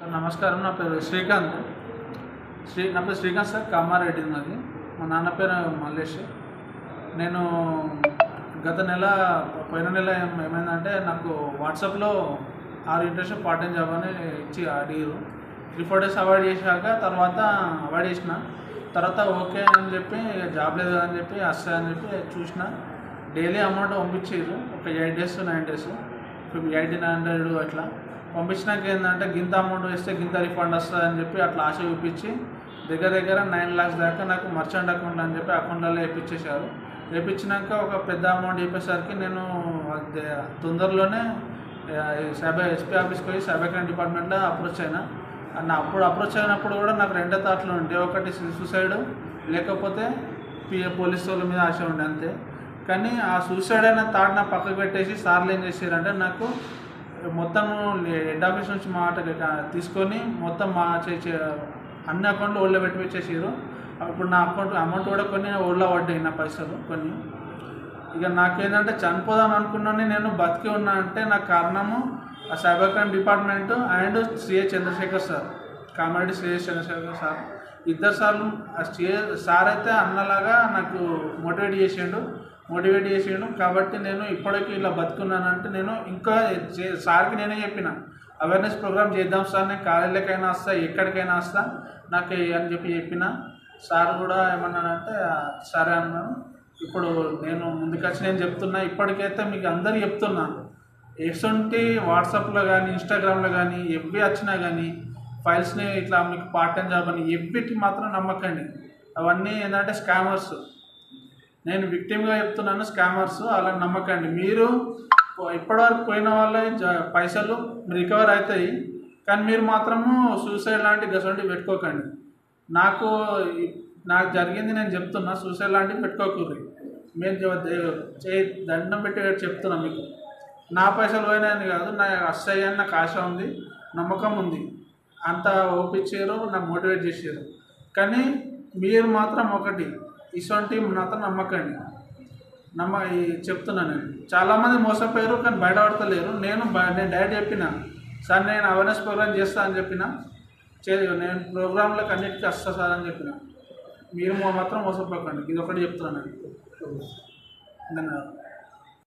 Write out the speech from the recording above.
Sir నమస్కారం. నా పేరు శ్రీకాంత్. నా పేరు శ్రీకాంత్ సార్. కామారెడ్డి మాది. మా నాన్న పేరు మల్లేష్. నేను పోయిన నెల ఏమైందంటే నాకు వాట్సాప్లో ఇంట్రెస్ట్ పార్ట్ టైం జాబ్ అని ఇచ్చి అడిగారు. 3-4 డేస్ అవాయిడ్ చేశాక తర్వాత అవాయిడ్ చేసిన తర్వాత ఓకే అని చెప్పి జాబ్ లేదు అని చెప్పి వస్తాయని చెప్పి చూసిన. డైలీ అమౌంట్ పంపించారు. ఒక 8 డేస్ 9 డేస్ 1800 అట్లా పంపించినాక ఏంటంటే గింత అమౌంట్ వేస్తే గింత రిఫండ్ వస్తుంది అని చెప్పి అట్లా ఆశ చూపించి దగ్గర 9 lakhs దాకా నాకు మర్చెంట్ అకౌంట్ అని చెప్పి అకౌంట్లలో వేయించేశారు. వేయించినాక ఒక పెద్ద అమౌంట్ చెప్పేసరికి నేను తొందరలోనే ఎస్పీ ఆఫీస్కి పోయి సైబర్ క్రైమ్ డిపార్ట్మెంట్లో అప్రోచ్ అయినా. అప్పుడు అప్రోచ్ అయినప్పుడు కూడా నాకు 2 థాట్లు ఉండే. ఒకటి సూసైడ్, లేకపోతే పోలీసు వాళ్ళ మీద ఆశ ఉండే అంతే. కానీ ఆ సూసైడ్ అయిన థాట్ నా పక్కకు పెట్టేసి సార్లు ఏం చేశారంటే నాకు మొత్తం హెడ్ ఆఫీస్ నుంచి మాట తీసుకొని మొత్తం అన్ని అకౌంట్లు ఓళ్ళో పెట్టించేసారు. ఇప్పుడు నా అమౌంట్ కూడా కొన్ని ఓళ్ళో పడ్డాయి, నా పైసలు కొన్ని. ఇక నాకేంటంటే చనిపోదాం అనుకున్నాను. నేను బతికి ఉన్నా అంటే నాకు కారణము ఆ cyber crime department and CA Chandrashekar sir, Kamareddy CA Chandrashekar sir. ఇద్దరు సార్లు సార్ అయితే అన్నలాగా నాకు మోటివేట్ చేసిండు. కాబట్టి నేను ఇప్పటికీ ఇలా బతుకున్నానంటే నేను ఇంకా సార్కి నేనే చెప్పిన, అవేర్నెస్ ప్రోగ్రామ్ చేద్దాం సార్, నేను కాలేజీలకైనా వస్తా, ఎక్కడికైనా వస్తా నాకు అని చెప్పిన. సార్ కూడా ఏమన్నానంటే సరే అన్నాను. ఇప్పుడు నేను ముందుకొచ్చి నేను చెప్తున్నా, ఇప్పటికైతే మీకు అందరికీ చెప్తున్నాను, ఎటువంటి వాట్సాప్లో కానీ ఇన్స్టాగ్రామ్లో కానీ ఎవ్వి వచ్చినా కానీ ఫైల్స్ని ఇట్లా మీకు పార్ట్ టైం జాబ్ అని ఎవ్విటికి మాత్రం నమ్మకండి. అవన్నీ ఏంటంటే స్కామర్స్. నేను విక్టిమ్గా చెప్తున్నాను, స్కామర్స్. అలా నమ్మకండి. మీరు ఇప్పటివరకు పోయిన వాళ్ళ పైసలు రికవర్ అవుతాయి, కానీ మీరు మాత్రము సూసైడ్ లాంటి గసంటి పెట్టుకోకండి. నాకు జరిగింది నేను చెప్తున్నా, సూసైడ్ లాంటివి పెట్టుకోకూడదు. మేము దండం పెట్టి చెప్తున్నా మీకు. నా పైసలు పోయినాయని కాదు, నా వస్తాయని నాకు ఆశ ఉంది, నమ్మకం ఉంది. అంత ఓపించారు, నాకు మోటివేట్ చేశారు. కానీ మీరు మాత్రం ఒకటి ఇటువంటి మాత్రం నమ్మకండి. చెప్తున్నా నేను. చాలామంది మోసపోయారు కానీ బయటపడతలేరు. నేను డైరెక్ట్ చెప్పిన, సార్ నేను అవేర్నెస్ ప్రోగ్రామ్ చేస్తా అని చెప్పిన. నేను ప్రోగ్రాంలకు అన్నిటికీ వస్తా సార్ అని చెప్పిన. మీరు మాత్రం మోసపోకండి. ఇది ఒకటి చెప్తున్నాను నేను. ధన్యవాదాలు.